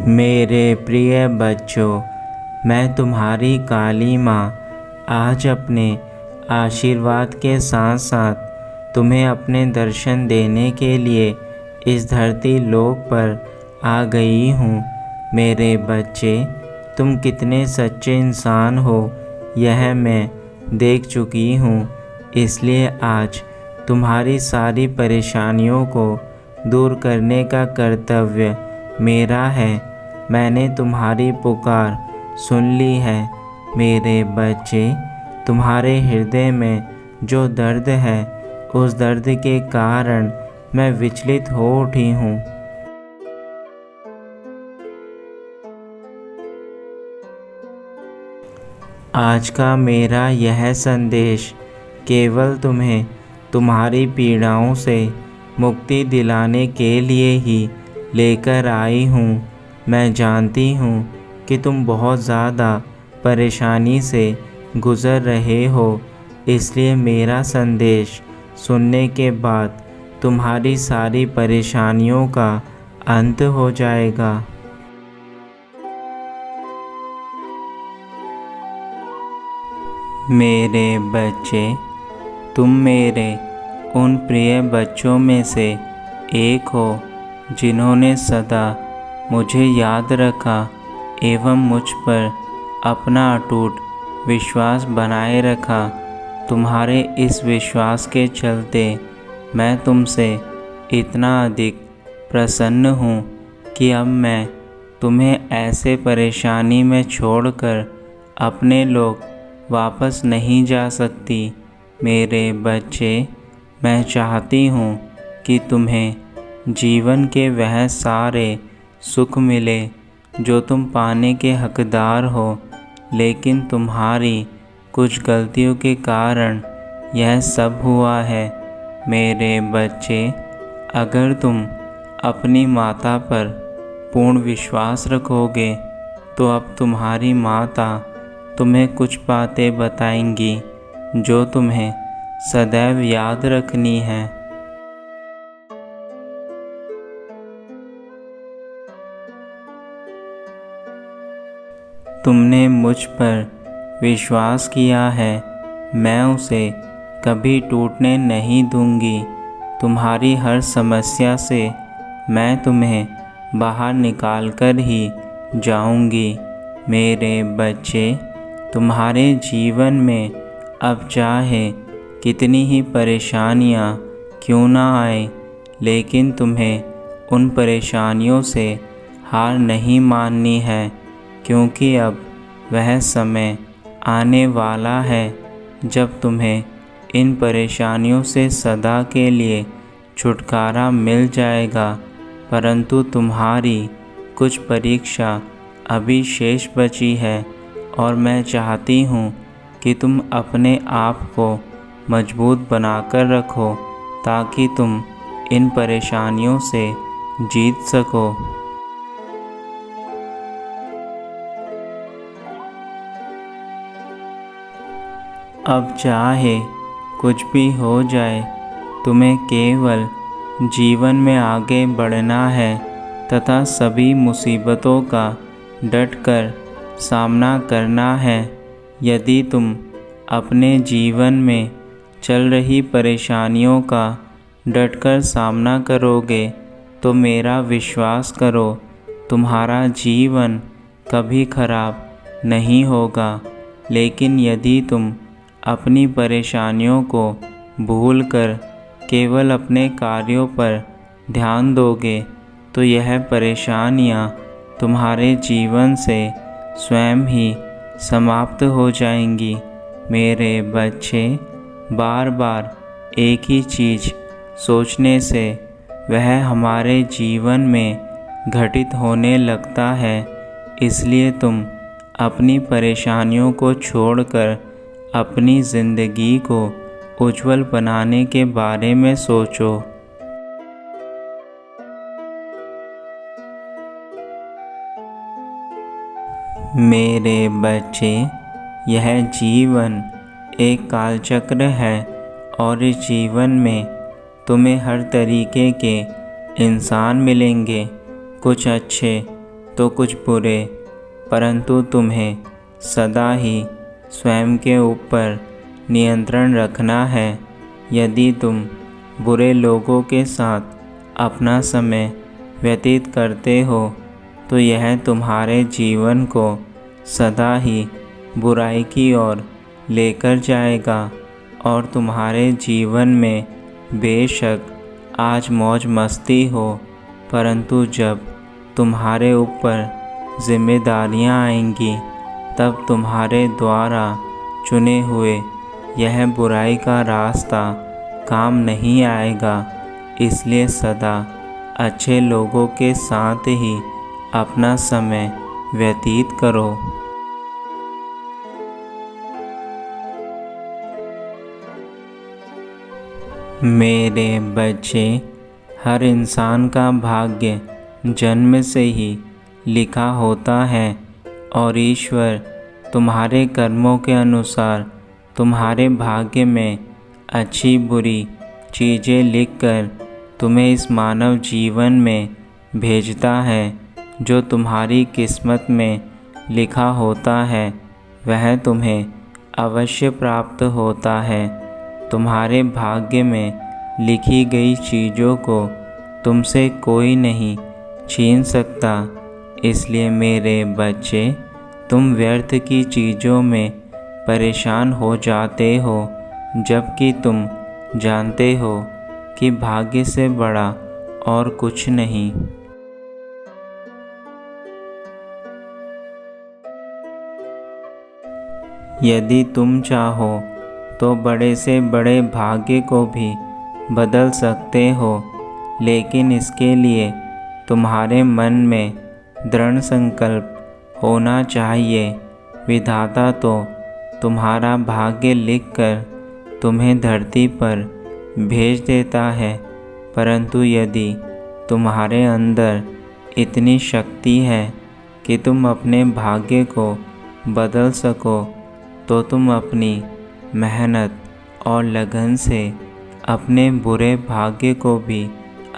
मेरे प्रिय बच्चों, मैं तुम्हारी काली माँ आज अपने आशीर्वाद के साथ साथ तुम्हें अपने दर्शन देने के लिए इस धरती लोक पर आ गई हूँ। मेरे बच्चे, तुम कितने सच्चे इंसान हो यह मैं देख चुकी हूँ, इसलिए आज तुम्हारी सारी परेशानियों को दूर करने का कर्तव्य मेरा है। मैंने तुम्हारी पुकार सुन ली है। मेरे बच्चे, तुम्हारे हृदय में जो दर्द है उस दर्द के कारण मैं विचलित हो उठी हूँ। आज का मेरा यह संदेश केवल तुम्हें तुम्हारी पीड़ाओं से मुक्ति दिलाने के लिए ही लेकर आई हूँ। मैं जानती हूँ कि तुम बहुत ज़्यादा परेशानी से गुज़र रहे हो, इसलिए मेरा संदेश सुनने के बाद तुम्हारी सारी परेशानियों का अंत हो जाएगा। मेरे बच्चे, तुम मेरे उन प्रिय बच्चों में से एक हो जिन्होंने सदा मुझे याद रखा एवं मुझ पर अपना अटूट विश्वास बनाए रखा। तुम्हारे इस विश्वास के चलते मैं तुमसे इतना अधिक प्रसन्न हूँ कि अब मैं तुम्हें ऐसे परेशानी में छोड़कर अपने लोग वापस नहीं जा सकती। मेरे बच्चे, मैं चाहती हूँ कि तुम्हें जीवन के वह सारे सुख मिले जो तुम पाने के हकदार हो, लेकिन तुम्हारी कुछ गलतियों के कारण यह सब हुआ है। मेरे बच्चे, अगर तुम अपनी माता पर पूर्ण विश्वास रखोगे तो अब तुम्हारी माता तुम्हें कुछ बातें बताएंगी जो तुम्हें सदैव याद रखनी है। तुमने मुझ पर विश्वास किया है, मैं उसे कभी टूटने नहीं दूंगी। तुम्हारी हर समस्या से मैं तुम्हें बाहर निकाल कर ही जाऊंगी। मेरे बच्चे, तुम्हारे जीवन में अब चाहे कितनी ही परेशानियां क्यों ना आए, लेकिन तुम्हें उन परेशानियों से हार नहीं माननी है, क्योंकि अब वह समय आने वाला है जब तुम्हें इन परेशानियों से सदा के लिए छुटकारा मिल जाएगा। परंतु तुम्हारी कुछ परीक्षा अभी शेष बची है और मैं चाहती हूँ कि तुम अपने आप को मजबूत बनाकर रखो ताकि तुम इन परेशानियों से जीत सको। अब चाहे कुछ भी हो जाए, तुम्हें केवल जीवन में आगे बढ़ना है तथा सभी मुसीबतों का डटकर सामना करना है। यदि तुम अपने जीवन में चल रही परेशानियों का डटकर सामना करोगे तो मेरा विश्वास करो, तुम्हारा जीवन कभी खराब नहीं होगा। लेकिन यदि तुम अपनी परेशानियों को भूलकर केवल अपने कार्यों पर ध्यान दोगे तो यह परेशानियां तुम्हारे जीवन से स्वयं ही समाप्त हो जाएंगी। मेरे बच्चे, बार बार एक ही चीज़ सोचने से वह हमारे जीवन में घटित होने लगता है, इसलिए तुम अपनी परेशानियों को छोड़कर अपनी ज़िंदगी को उज्जवल बनाने के बारे में सोचो। मेरे बच्चे, यह जीवन एक कालचक्र है और इस जीवन में तुम्हें हर तरीके के इंसान मिलेंगे, कुछ अच्छे तो कुछ बुरे, परंतु तुम्हें सदा ही स्वयं के ऊपर नियंत्रण रखना है। यदि तुम बुरे लोगों के साथ अपना समय व्यतीत करते हो तो यह तुम्हारे जीवन को सदा ही बुराई की ओर लेकर जाएगा और तुम्हारे जीवन में बेशक आज मौज मस्ती हो, परंतु जब तुम्हारे ऊपर जिम्मेदारियां आएंगी तब तुम्हारे द्वारा चुने हुए यह बुराई का रास्ता काम नहीं आएगा। इसलिए सदा अच्छे लोगों के साथ ही अपना समय व्यतीत करो। मेरे बच्चे, हर इंसान का भाग्य जन्म से ही लिखा होता है और ईश्वर तुम्हारे कर्मों के अनुसार तुम्हारे भाग्य में अच्छी बुरी चीज़ें लिखकर तुम्हें इस मानव जीवन में भेजता है। जो तुम्हारी किस्मत में लिखा होता है वह तुम्हें अवश्य प्राप्त होता है। तुम्हारे भाग्य में लिखी गई चीज़ों को तुमसे कोई नहीं छीन सकता। इसलिए मेरे बच्चे, तुम व्यर्थ की चीज़ों में परेशान हो जाते हो, जबकि तुम जानते हो कि भाग्य से बड़ा और कुछ नहीं। यदि तुम चाहो तो बड़े से बड़े भाग्य को भी बदल सकते हो, लेकिन इसके लिए तुम्हारे मन में दृढ़ संकल्प होना चाहिए। विधाता तो तुम्हारा भाग्य लिखकर तुम्हें धरती पर भेज देता है, परंतु यदि तुम्हारे अंदर इतनी शक्ति है कि तुम अपने भाग्य को बदल सको, तो तुम अपनी मेहनत और लगन से अपने बुरे भाग्य को भी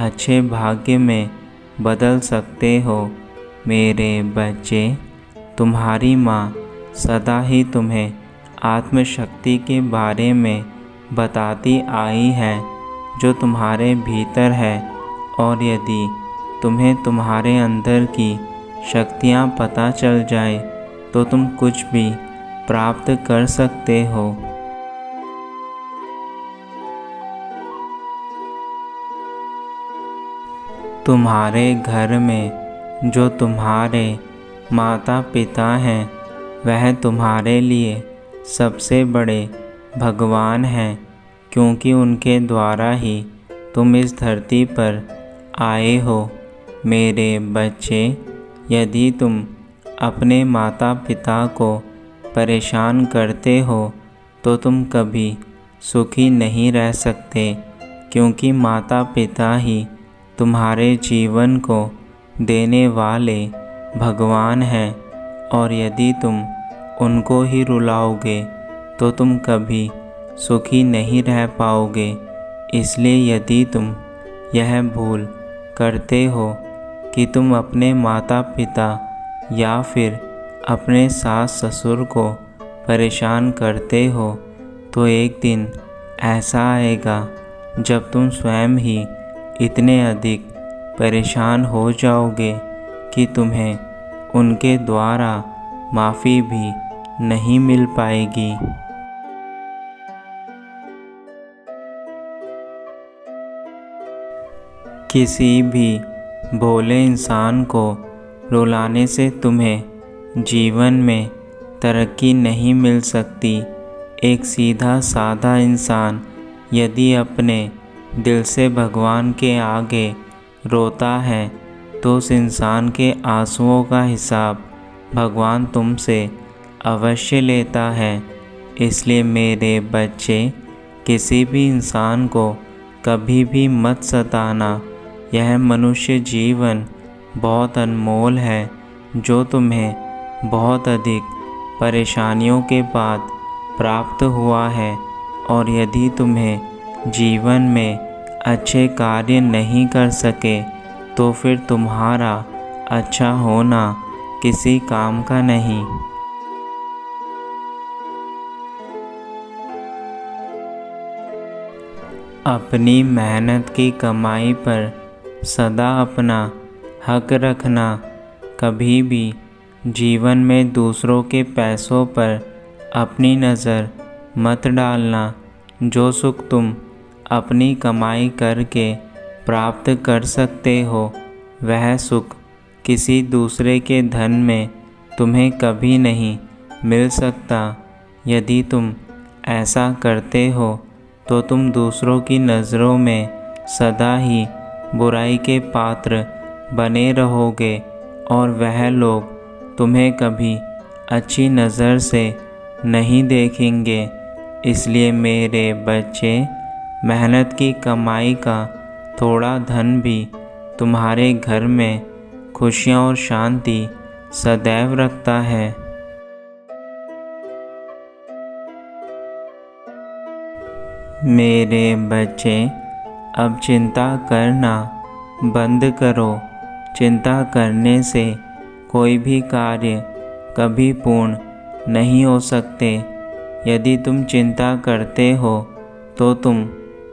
अच्छे भाग्य में बदल सकते हो। मेरे बच्चे, तुम्हारी माँ सदा ही तुम्हें आत्मशक्ति के बारे में बताती आई है जो तुम्हारे भीतर है, और यदि तुम्हें तुम्हारे अंदर की शक्तियाँ पता चल जाए तो तुम कुछ भी प्राप्त कर सकते हो। तुम्हारे घर में जो तुम्हारे माता पिता हैं वह तुम्हारे लिए सबसे बड़े भगवान हैं, क्योंकि उनके द्वारा ही तुम इस धरती पर आए हो। मेरे बच्चे, यदि तुम अपने माता पिता को परेशान करते हो तो तुम कभी सुखी नहीं रह सकते, क्योंकि माता पिता ही तुम्हारे जीवन को देने वाले भगवान हैं, और यदि तुम उनको ही रुलाओगे तो तुम कभी सुखी नहीं रह पाओगे। इसलिए यदि तुम यह भूल करते हो कि तुम अपने माता पिता या फिर अपने सास ससुर को परेशान करते हो, तो एक दिन ऐसा आएगा जब तुम स्वयं ही इतने अधिक परेशान हो जाओगे कि तुम्हें उनके द्वारा माफ़ी भी नहीं मिल पाएगी। किसी भी भोले इंसान को रुलाने से तुम्हें जीवन में तरक्की नहीं मिल सकती। एक सीधा साधा इंसान यदि अपने दिल से भगवान के आगे रोता है तो उस इंसान के आंसुओं का हिसाब भगवान तुमसे अवश्य लेता है। इसलिए मेरे बच्चे, किसी भी इंसान को कभी भी मत सताना। यह मनुष्य जीवन बहुत अनमोल है जो तुम्हें बहुत अधिक परेशानियों के बाद प्राप्त हुआ है, और यदि तुम्हें जीवन में अच्छे कार्य नहीं कर सके तो फिर तुम्हारा अच्छा होना किसी काम का नहीं। अपनी मेहनत की कमाई पर सदा अपना हक रखना। कभी भी जीवन में दूसरों के पैसों पर अपनी नज़र मत डालना। जो सुख तुम अपनी कमाई करके प्राप्त कर सकते हो, वह सुख किसी दूसरे के धन में तुम्हें कभी नहीं मिल सकता। यदि तुम ऐसा करते हो तो तुम दूसरों की नज़रों में सदा ही बुराई के पात्र बने रहोगे और वह लोग तुम्हें कभी अच्छी नज़र से नहीं देखेंगे। इसलिए मेरे बच्चे, मेहनत की कमाई का थोड़ा धन भी तुम्हारे घर में खुशियाँ और शांति सदैव रखता है। मेरे बच्चे, अब चिंता करना बंद करो। चिंता करने से कोई भी कार्य कभी पूर्ण नहीं हो सकते। यदि तुम चिंता करते हो तो तुम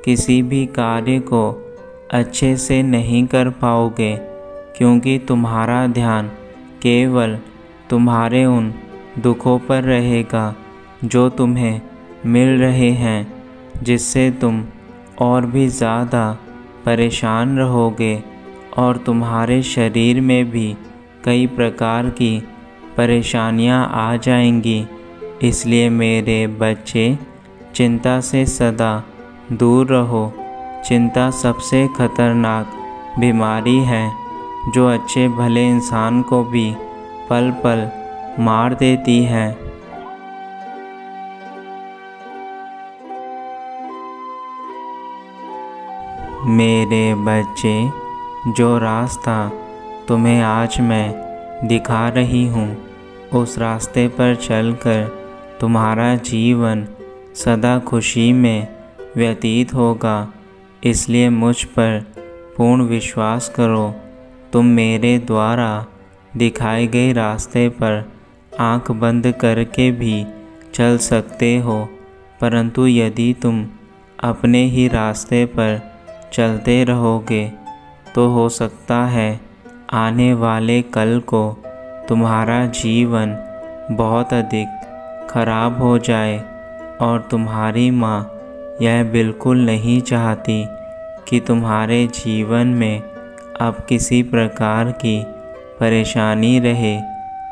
किसी भी कार्य को अच्छे से नहीं कर पाओगे, क्योंकि तुम्हारा ध्यान केवल तुम्हारे उन दुखों पर रहेगा जो तुम्हें मिल रहे हैं, जिससे तुम और भी ज़्यादा परेशान रहोगे और तुम्हारे शरीर में भी कई प्रकार की परेशानियां आ जाएंगी। इसलिए मेरे बच्चे, चिंता से सदा दूर रहो। चिंता सबसे खतरनाक बीमारी है जो अच्छे भले इंसान को भी पल पल मार देती है। मेरे बच्चे, जो रास्ता तुम्हें आज मैं दिखा रही हूँ, उस रास्ते पर चलकर तुम्हारा जीवन सदा खुशी में व्यतीत होगा। इसलिए मुझ पर पूर्ण विश्वास करो। तुम मेरे द्वारा दिखाए गए रास्ते पर आंख बंद करके भी चल सकते हो, परंतु यदि तुम अपने ही रास्ते पर चलते रहोगे तो हो सकता है आने वाले कल को तुम्हारा जीवन बहुत अधिक खराब हो जाए। और तुम्हारी माँ यह बिल्कुल नहीं चाहती कि तुम्हारे जीवन में अब किसी प्रकार की परेशानी रहे।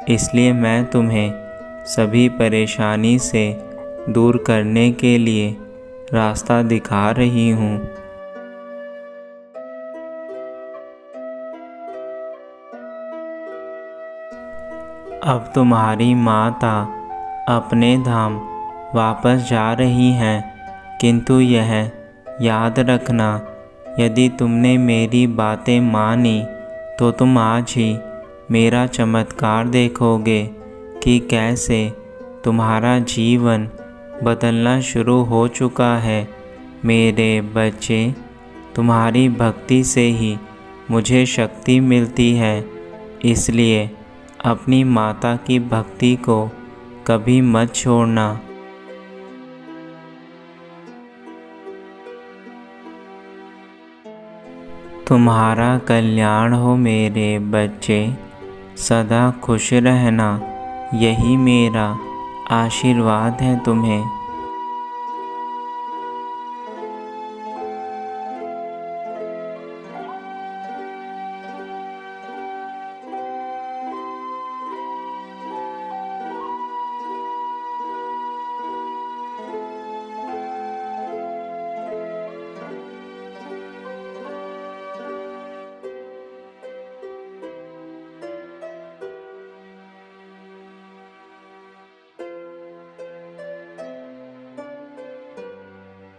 इसलिए मैं तुम्हें सभी परेशानी से दूर करने के लिए रास्ता दिखा रही हूँ। अब तुम्हारी माता अपने धाम वापस जा रही हैं, किंतु यह याद रखना, यदि तुमने मेरी बातें मानी तो तुम आज ही मेरा चमत्कार देखोगे कि कैसे तुम्हारा जीवन बदलना शुरू हो चुका है। मेरे बच्चे, तुम्हारी भक्ति से ही मुझे शक्ति मिलती है। इसलिए अपनी माता की भक्ति को कभी मत छोड़ना। तुम्हारा कल्याण हो मेरे बच्चे, सदा खुश रहना, यही मेरा आशीर्वाद है तुम्हें।